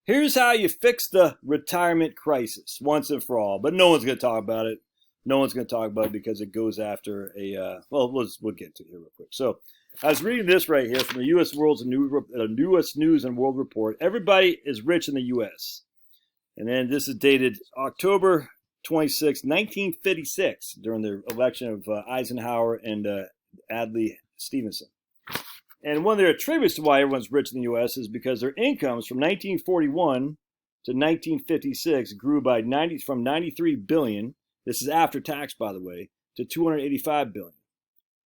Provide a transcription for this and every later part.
Here's how you fix the retirement crisis once and for all. But no one's going to talk about it. No one's going to talk about it because it goes after a, well, we'll get to it here real quick. So I was reading this right here from the U.S. newest News and World Report. Everybody is rich in the U.S. And then this is dated October 26, 1956, during the election of Eisenhower and Adlai Stevenson. And one of their attributes to why everyone's rich in the U.S. is because their incomes from 1941 to 1956 grew by from 93 billion. This is after tax, by the way, to 285 billion.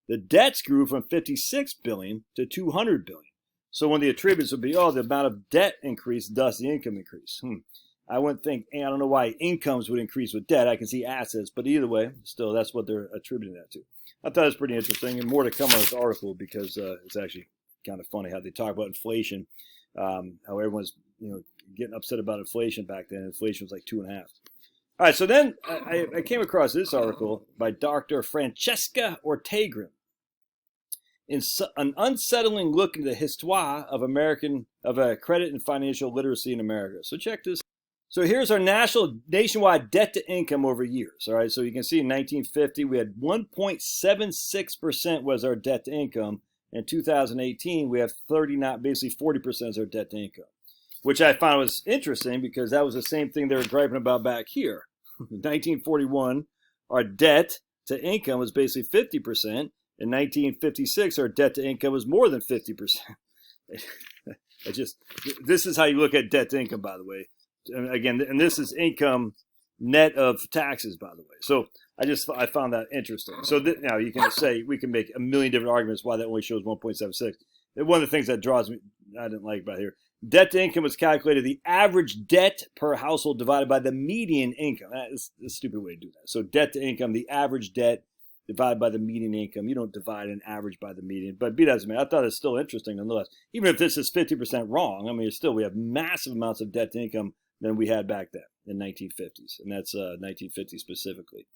The debts grew from 56 billion to 200 billion. So one of the attributes would be, oh, the amount of debt increased, thus the income increase. I wouldn't think, I don't know why incomes would increase with debt. I can see assets, but either way, still, that's what they're attributing that to. I thought it was pretty interesting, and more to come on this article because it's actually kind of funny how they talk about inflation, how everyone's getting upset about inflation back then. Inflation was like 2.5. All right, so then I came across this article by Dr. Francesca Ortegren in an unsettling look into the histoire of credit and financial literacy in America. So check this. So here's our nationwide debt to income over years. All right, so you can see in 1950 we had 1.76% was our debt to income. In 2018 we have basically 40% as our debt to income, which I found was interesting because that was the same thing they were griping about back here. In 1941, our debt to income was basically 50%. In 1956, our debt to income was more than 50%. This is how you look at debt to income, by the way. And again, and this is income net of taxes, by the way. So I found that interesting. So now you can say we can make a million different arguments why that only shows 1.76. And one of the things that draws me, I didn't like about here. Debt to income is calculated the average debt per household divided by the median income. That's a stupid way to do that. So debt to income, the average debt divided by the median income. You don't divide an average by the median. But be that as it may, I thought it's still interesting nonetheless. Even if this is 50% wrong, I mean, we have massive amounts of debt to income than we had back then in 1950s. And that's 1950 specifically.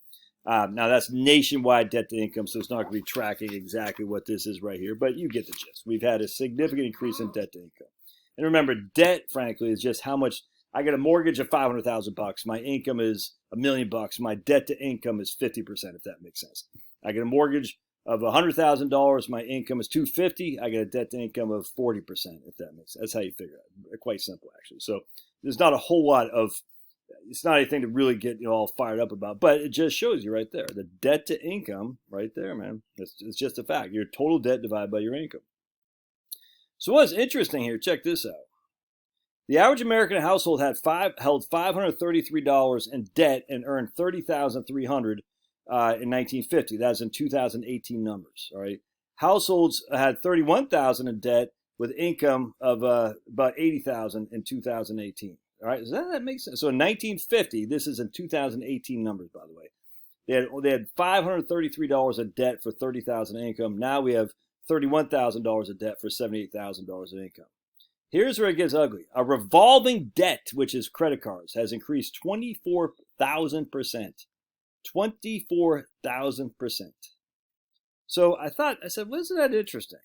Now that's nationwide debt to income, so it's not going to be tracking exactly what this is right here. But you get the gist. We've had a significant increase in debt to income. And remember, debt, frankly, is just how much. I get a mortgage of $500,000. My income is $1 million. My debt to income is 50%, if that makes sense. I get a mortgage of $100,000. My income is $250,000. I get a debt to income of 40%, if that makes sense. That's how you figure it out. Quite simple, actually. So there's not a whole lot of. It's not anything to really get all fired up about, but it just shows you right there. The debt to income, right there, man. It's just a fact. Your total debt divided by your income. So what's interesting here, check this out. The average American household held $533 in debt and earned $30,300 in 1950. That's in 2018 numbers. All right, households had $31,000 in debt with income of about $80,000 in 2018. All right, does that make sense? So in 1950, this is in 2018 numbers, by the way. They had $533 in debt for $30,000 in income. Now we have $31,000 in debt for $78,000 in income. Here's where it gets ugly. A revolving debt, which is credit cards, has increased 24,000%. 24,000%. So I said, wasn't that interesting?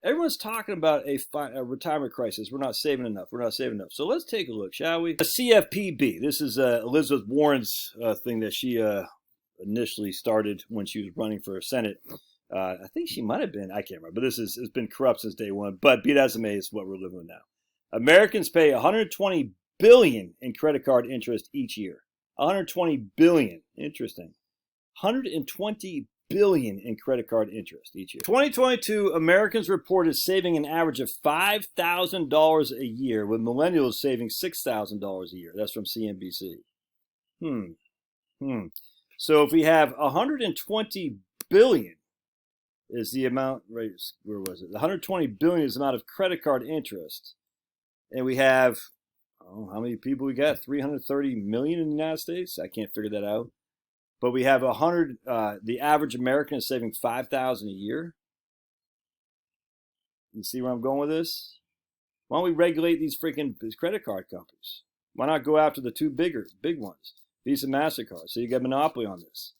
Everyone's talking about a retirement crisis. We're not saving enough. We're not saving enough. So let's take a look, shall we? The CFPB. This is Elizabeth Warren's thing that she initially started when she was running for Senate. I think she might have been. I can't remember. But it's been corrupt since day one. But be that as it may, it's what we're living with now. Americans pay $120 billion in credit card interest each year. $120 billion. Interesting. $120 billion in credit card interest each year. 2022, Americans reported saving an average of $5,000 a year, with millennials saving $6,000 a year. That's from CNBC. So if we have $120 billion is the amount, right, where was it? $120 billion is the amount of credit card interest. And we have, how many people we got? 330 million in the United States? I can't figure that out. But we have the average American is saving $5,000 a year. You see where I'm going with this? Why don't we regulate these credit card companies? Why not go after the two big ones, Visa, MasterCard? So you get monopoly on this.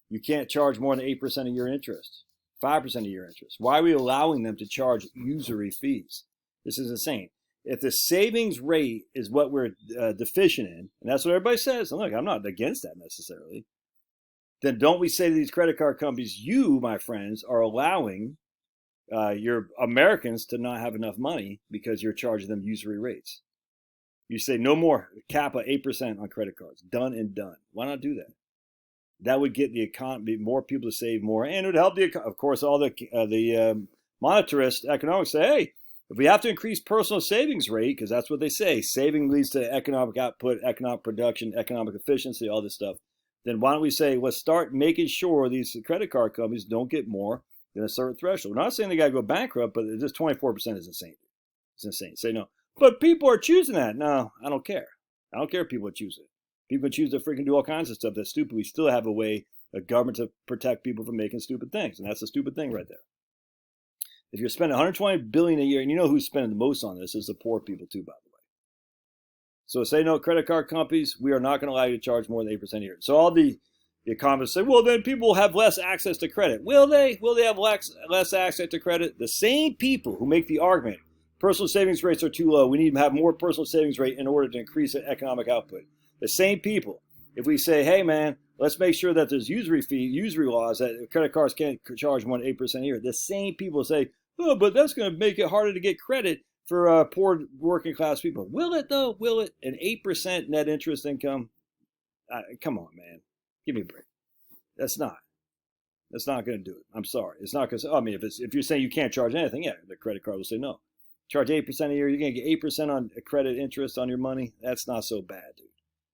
You can't charge more than 8% of your interest, 5% of your interest. Why are we allowing them to charge usury fees? This is insane. if the savings rate is what we're deficient in, and that's what everybody says, and look, I'm not against that necessarily, then don't we say to these credit card companies, you, my friends, are allowing your Americans to not have enough money because you're charging them usury rates. You say no more, cap at 8% on credit cards, done and done. Why not do that? That would get the economy, more people to save more, and it would help the, of course, all the monetarists, economics say, hey, if we have to increase personal savings rate, because that's what they say, saving leads to economic output, economic production, economic efficiency, all this stuff, then why don't we say, let's start making sure these credit card companies don't get more than a certain threshold. We're not saying they got to go bankrupt, but just 24% is insane. It's insane. Say no. But people are choosing that. No, I don't care. I don't care if people choose it. People choose to freaking do all kinds of stuff that's stupid. We still have a way, a government, to protect people from making stupid things, and that's a stupid thing right there. If you're spending $120 billion a year, and you know who's spending the most on this is the poor people too, by the way. So say no, credit card companies, we are not going to allow you to charge more than 8% a year. So all the economists say, well, then people will have less access to credit. Will they? Will they have less access to credit? The same people who make the argument, personal savings rates are too low, we need to have more personal savings rate in order to increase the economic output. The same people, if we say, hey, man, let's make sure that there's usury laws that credit cards can't charge more than 8% a year, the same people say, oh, but that's going to make it harder to get credit for poor working class people. Will it, though? Will it? An 8% net interest income? Come on, man. Give me a break. That's not going to do it. I'm sorry. It's not going to. I mean, if you're saying you can't charge anything, yeah, the credit card will say no. Charge 8% a year. You're going to get 8% on credit interest on your money. That's not so bad, dude.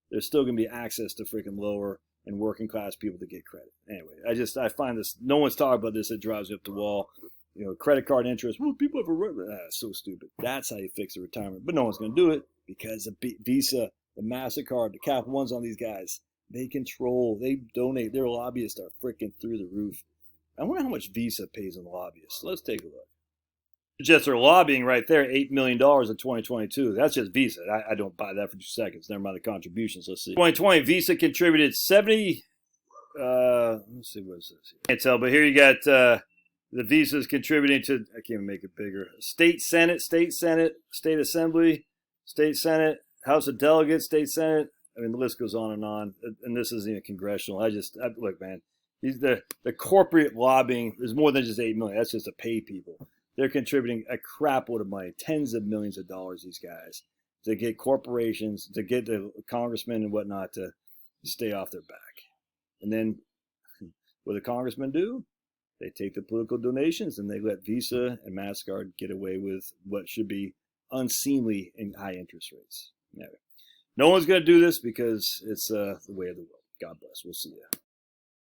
There's still going to be access to freaking lower and working class people to get credit. Anyway, I find this. No one's talking about this. It drives me up the wall. You know, credit card interest. Well, people have a right. That's so stupid. That's how you fix a retirement. But no one's going to do it because the Visa, the MasterCard, the Capital Ones on these guys. They control, they donate, their lobbyists are freaking through the roof. I wonder how much Visa pays in lobbyists. Let's take a look. Just their lobbying right there, $8 million in 2022. That's just Visa. I don't buy that for 2 seconds. Never mind the contributions. Let's see. 2020, Visa contributed 70, let's see, what is this? Can't tell, but here you got the Visa's contributing to, I can't even make it bigger, State Senate, State Assembly, State Senate, House of Delegates, State Senate. I mean, the list goes on, and this isn't even congressional. Look, man, the corporate lobbying is more than just $8 million. That's just to pay people. They're contributing a crap load of money, tens of millions of dollars, these guys, to get corporations, to get the congressmen and whatnot to stay off their back. And then what do the congressmen do? They take the political donations and they let Visa and MasterCard get away with what should be unseemly and high interest rates. Anyway. No one's going to do this because it's the way of the world. God bless. We'll see you.